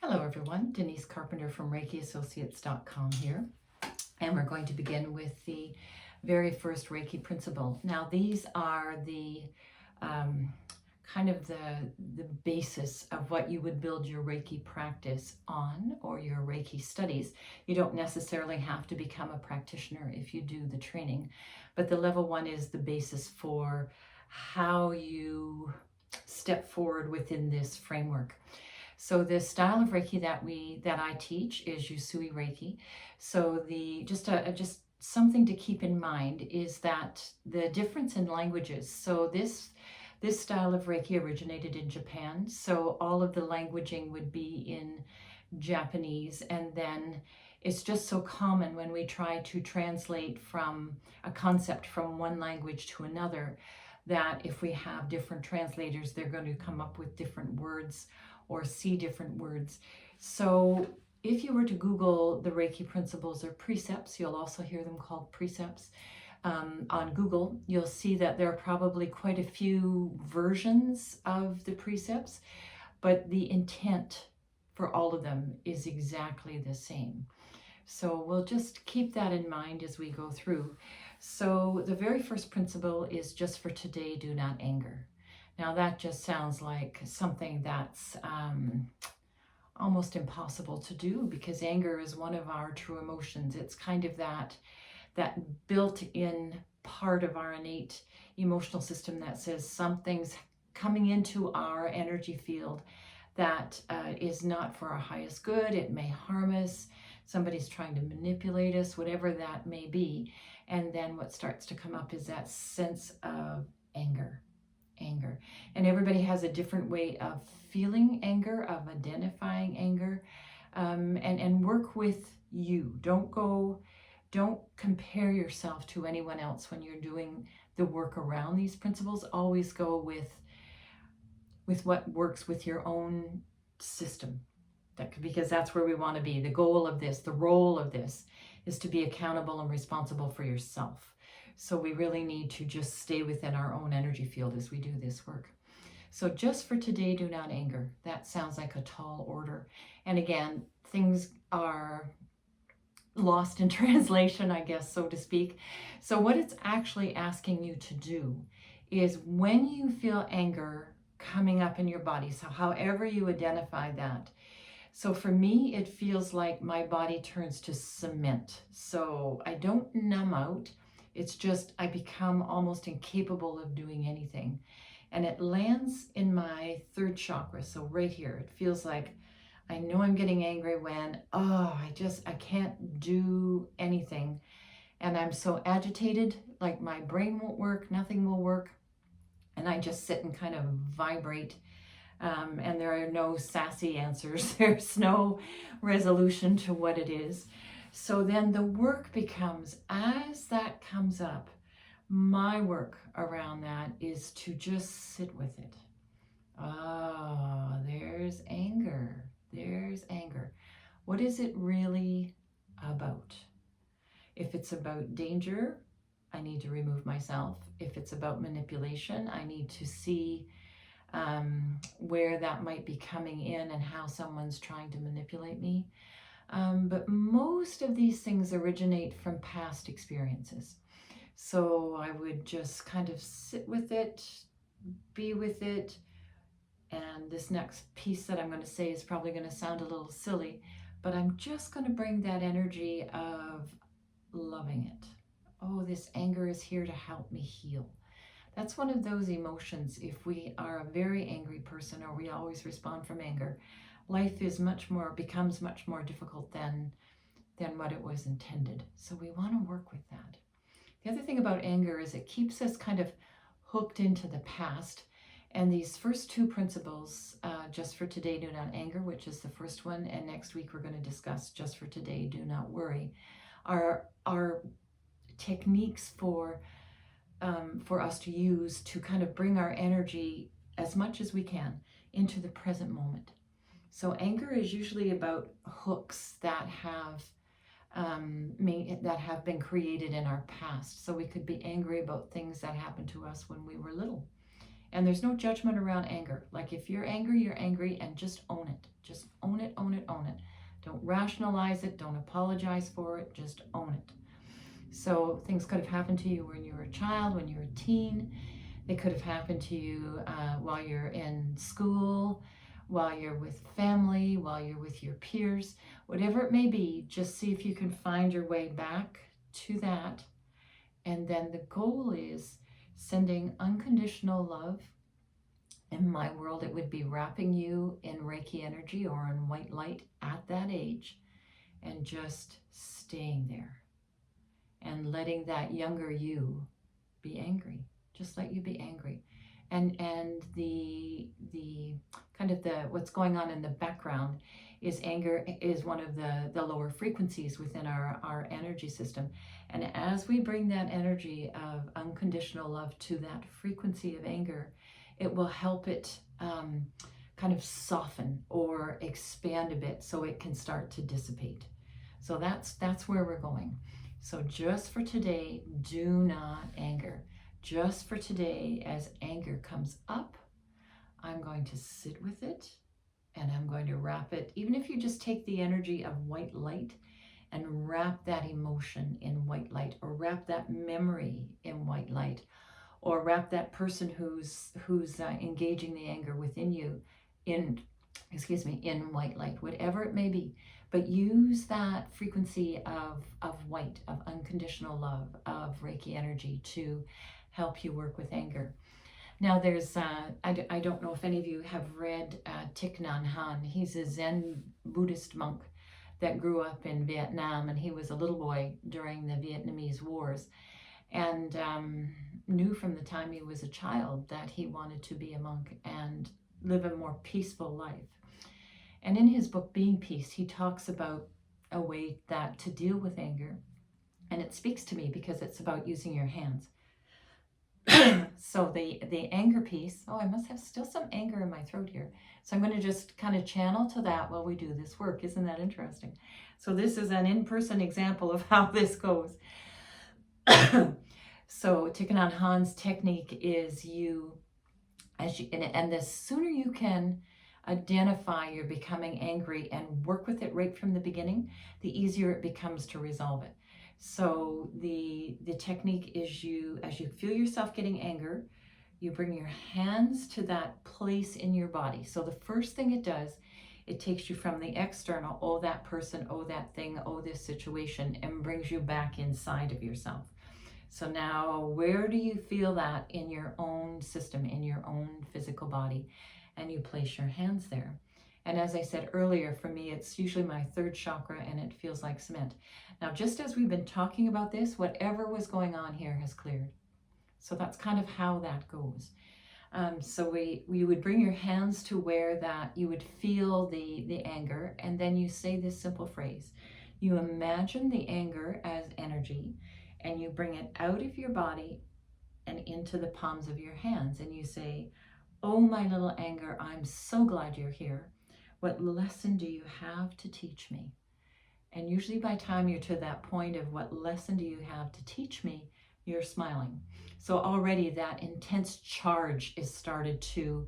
Hello everyone, Denise Carpenter from ReikiAssociates.com here, and we're going to begin with the very first Reiki principle. Now these are the kind of the basis of what you would build your Reiki practice on, or your Reiki studies. You don't necessarily have to become a practitioner if you do the training, but the level 1 is the basis for how you step forward within this framework. So the style of Reiki that I teach is Usui Reiki. So just something to keep in mind is that the difference in languages. So this style of Reiki originated in Japan. So all of the languaging would be in Japanese, and then it's just so common when we try to translate from a concept from one language to another that if we have different translators, they're going to come up with different words or see different words. So if you were to Google the Reiki principles or precepts, you'll also hear them called precepts. On Google, you'll see that there are probably quite a few versions of the precepts, but the intent for all of them is exactly the same. So we'll just keep that in mind as we go through. So the very first principle is just for today, do not anger. Now that just sounds like something that's almost impossible to do, because anger is one of our true emotions. It's kind of that built-in part of our innate emotional system that says something's coming into our energy field that is not for our highest good. It may harm us. Somebody's trying to manipulate us, whatever that may be. And then what starts to come up is that sense of anger. And everybody has a different way of feeling anger, of identifying anger, and work with you. Don't compare yourself to anyone else when you're doing the work around these principles. Always go with what works with your own system. Because that's where we want to be. The goal of this, the role of this, is to be accountable and responsible for yourself. So we really need to just stay within our own energy field as we do this work. So just for today, do not anger. That sounds like a tall order. And again, things are lost in translation, I guess, so to speak. So what it's actually asking you to do is, when you feel anger coming up in your body, so however you identify that. So for me, it feels like my body turns to cement. So I don't numb out. It's just I become almost incapable of doing anything. And it lands in my third chakra. So right here, it feels like I know I'm getting angry when, I can't do anything. And I'm so agitated, like my brain won't work, nothing will work. And I just sit and kind of vibrate. And there are no sassy answers. There's no resolution to what it is. So then the work becomes, as that comes up, my work around that is to just sit with it. There's anger. There's anger. What is it really about? If it's about danger, I need to remove myself. If it's about manipulation, I need to see where that might be coming in and how someone's trying to manipulate me. But most of these things originate from past experiences. So I would just kind of sit with it, be with it. And this next piece that I'm going to say is probably going to sound a little silly, but I'm just going to bring that energy of loving it. Oh, this anger is here to help me heal. That's one of those emotions. If we are a very angry person, or we always respond from anger, life is becomes much more difficult than what it was intended. So we want to work with that. The other thing about anger is it keeps us kind of hooked into the past. And these first two principles, just for today, do not anger, which is the first one, and next week we're going to discuss just for today, do not worry, are techniques for us to use to kind of bring our energy as much as we can into the present moment. So anger is usually about hooks that have been created in our past. So we could be angry about things that happened to us when we were little. And there's no judgment around anger. Like if you're angry, and just own it. Just own own it, own it, own it. Don't rationalize it. Don't apologize for it. Just own it. So things could have happened to you when you were a child, when you were a teen. They could have happened to you while you're in school, while you're with family, while you're with your peers. Whatever it may be, just see if you can find your way back to that. And then the goal is sending unconditional love. In my world, it would be wrapping you in Reiki energy or in white light at that age and just staying there and letting that younger you be angry. Just let you be angry. And the kind of the what's going on in the background is anger is one of the lower frequencies within our energy system. And as we bring that energy of unconditional love to that frequency of anger, it will help it kind of soften or expand a bit so it can start to dissipate. So that's where we're going. So just for today, do not anger. Just for today, as anger comes up, I'm going to sit with it and I'm going to wrap it. Even if you just take the energy of white light and wrap that emotion in white light, or wrap that memory in white light, or wrap that person who's engaging the anger within you in white light, whatever it may be. But use that frequency of white, of unconditional love, of Reiki energy to help you work with anger. Now there's, I don't know if any of you have read Thich Nhat Hanh. He's a Zen Buddhist monk that grew up in Vietnam, and he was a little boy during the Vietnamese Wars, and knew from the time he was a child that he wanted to be a monk and live a more peaceful life. And in his book, Being Peace, he talks about a way that to deal with anger. And it speaks to me because it's about using your hands. So the anger piece, I must have still some anger in my throat here. So I'm going to just kind of channel to that while we do this work. Isn't that interesting? So this is an in-person example of how this goes. So Thich Nhat Hanh's technique is and the sooner you can identify you're becoming angry and work with it right from the beginning, the easier it becomes to resolve it. So the technique is as you feel yourself getting anger, you bring your hands to that place in your body. So the first thing it does, it takes you from the external, oh, that person, oh, that thing, oh, this situation, and brings you back inside of yourself. So now, where do you feel that in your own system, in your own physical body? And you place your hands there. And as I said earlier, for me, it's usually my third chakra, and it feels like cement. Now, just as we've been talking about this, whatever was going on here has cleared. So that's kind of how that goes. So we would bring your hands to where that you would feel the anger, and then you say this simple phrase. You imagine the anger as energy, and you bring it out of your body and into the palms of your hands, and you say, oh, my little anger, I'm so glad you're here. What lesson do you have to teach me? And usually by the time you're to that point of what lesson do you have to teach me, you're smiling. So already that intense charge is started to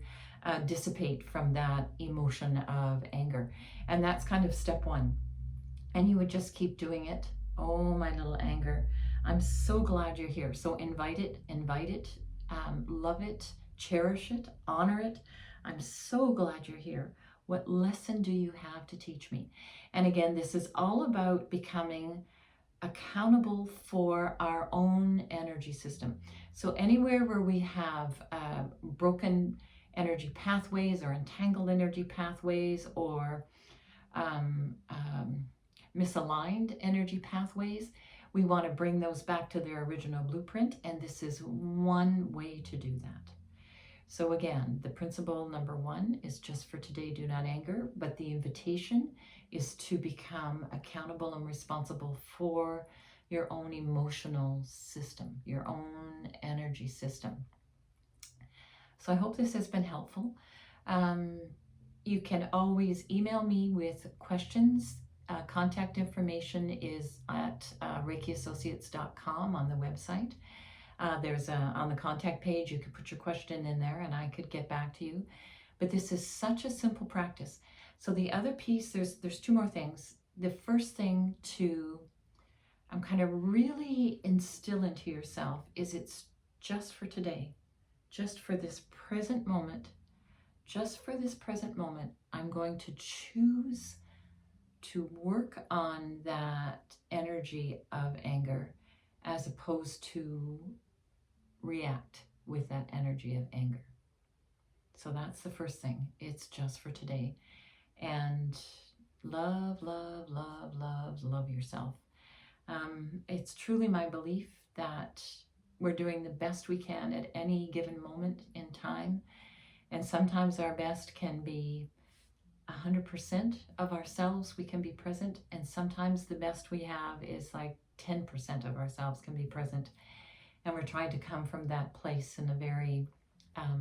dissipate from that emotion of anger. And that's kind of step one. And you would just keep doing it. Oh, my little anger, I'm so glad you're here. So invite it, love it, cherish it, honor it. I'm so glad you're here. What lesson do you have to teach me? And again, this is all about becoming accountable for our own energy system. So anywhere where we have broken energy pathways or entangled energy pathways or misaligned energy pathways, we want to bring those back to their original blueprint, and this is one way to do that. So again, the principle number one is just for today, do not anger, but the invitation is to become accountable and responsible for your own emotional system, your own energy system. So I hope this has been helpful. You can always email me with questions. Contact information is at ReikiAssociates.com on the website. There's on the contact page, you could put your question in there and I could get back to you. But this is such a simple practice. So the other piece, there's two more things. The first thing to kind of really instill into yourself is it's just for today, just for this present moment, just for this present moment. I'm going to choose to work on that energy of anger as opposed to react with that energy of anger. So that's the first thing. It's just for today. And love, love, love, love, love yourself. It's truly my belief that we're doing the best we can at any given moment in time. And sometimes our best can be 100% of ourselves we can be present, and sometimes the best we have is like 10% of ourselves can be present, and we're trying to come from that place in a very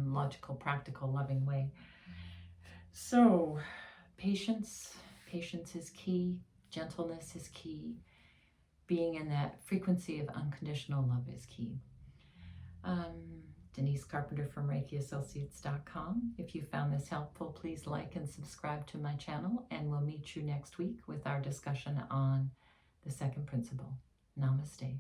logical, practical, loving way. So patience is key, gentleness is key, being in that frequency of unconditional love is key. Denise Carpenter from ReikiAssociates.com. If you found this helpful, please like and subscribe to my channel, and we'll meet you next week with our discussion on the second principle. Namaste.